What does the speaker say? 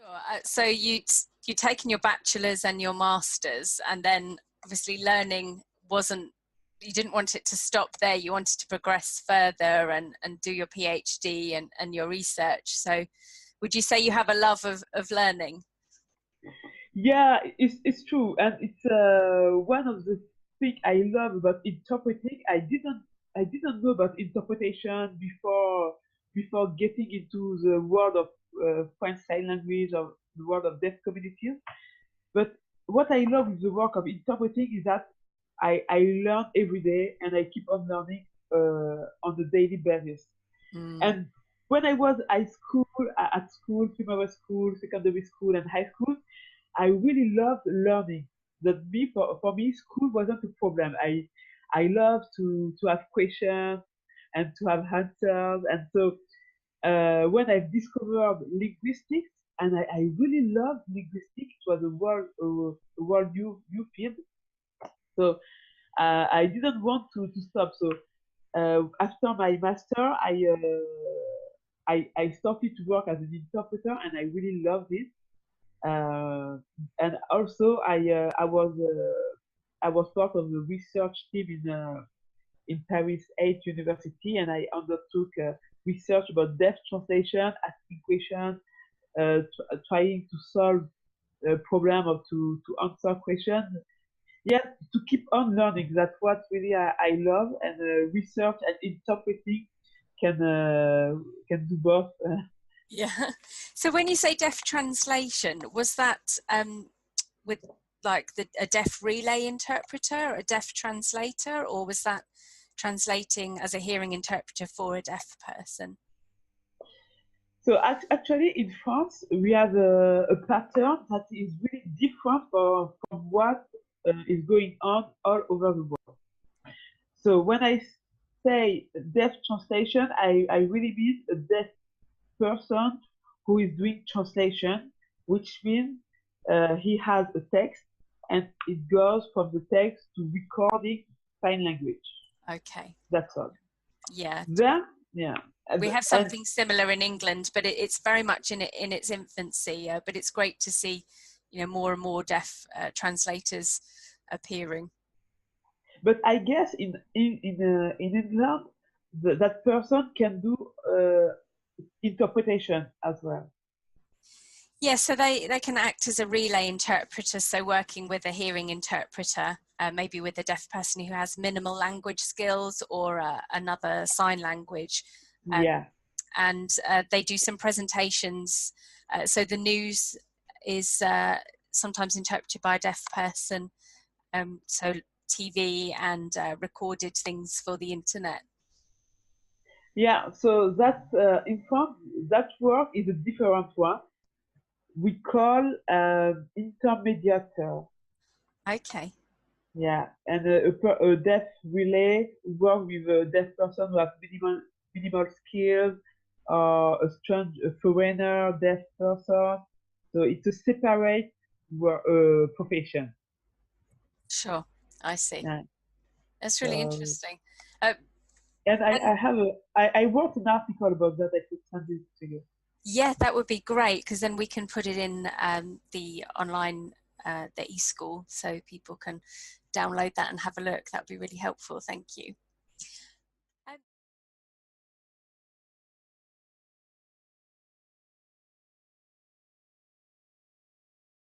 Sure. So you'd taken your bachelor's and your master's, and then obviously learning wasn't, you didn't want it to stop there. You wanted to progress further and do your PhD and your research. So would you say you have a love of learning? Yeah, it's true, and it's one of the things I love about interpreting. I didn't know about interpretation before getting into the world of French Sign Language or the world of deaf communities. But what I love with the work of interpreting is that I learn every day and I keep on learning on a daily basis. Mm. And when I was at school, primary school, secondary school, and high school, I really loved learning. For me, school wasn't a problem. I love to have questions and to have answers. And so when I discovered linguistics, and I really loved linguistics, it was a world new field. So I didn't want to stop. So after my master, I started to work as an interpreter, and I really loved it. And also, I was part of the research team in Paris 8 University, and I undertook research about deaf translation, asking questions, trying to solve a problem or to answer questions. Yeah, to keep on learning. That's what really I love, and research and interpreting can do both. Yeah. So when you say deaf translation, was that with like a deaf relay interpreter, a deaf translator, or was that translating as a hearing interpreter for a deaf person? So actually, in France, we have a pattern that is really different from what is going on all over the world. So when I say deaf translation, I really mean a deaf person who is doing translation, which means he has a text and it goes from the text to recording sign language. Okay. That's all. Yeah. Then, yeah. We have something similar in England, but it's very much in its infancy. But it's great to see, more and more deaf translators appearing. But I guess in England, that person can do interpretation as well. Yeah, so they can act as a relay interpreter, so working with a hearing interpreter, maybe with a deaf person who has minimal language skills or another sign language. Yeah. And they do some presentations. So the news is sometimes interpreted by a deaf person. So TV and recorded things for the internet. Yeah, so that in France, that work is a different one. We call intermediator. Okay. Yeah, and a deaf relay work with a deaf person who has minimal skills, or a foreigner deaf person. So it's a separate profession. Sure, I see. Yeah. That's really interesting. And I wrote an article about that. I could send it to you. Yeah, that would be great, because then we can put it in the online, the eSchool, so people can download that and have a look. That would be really helpful. Thank you.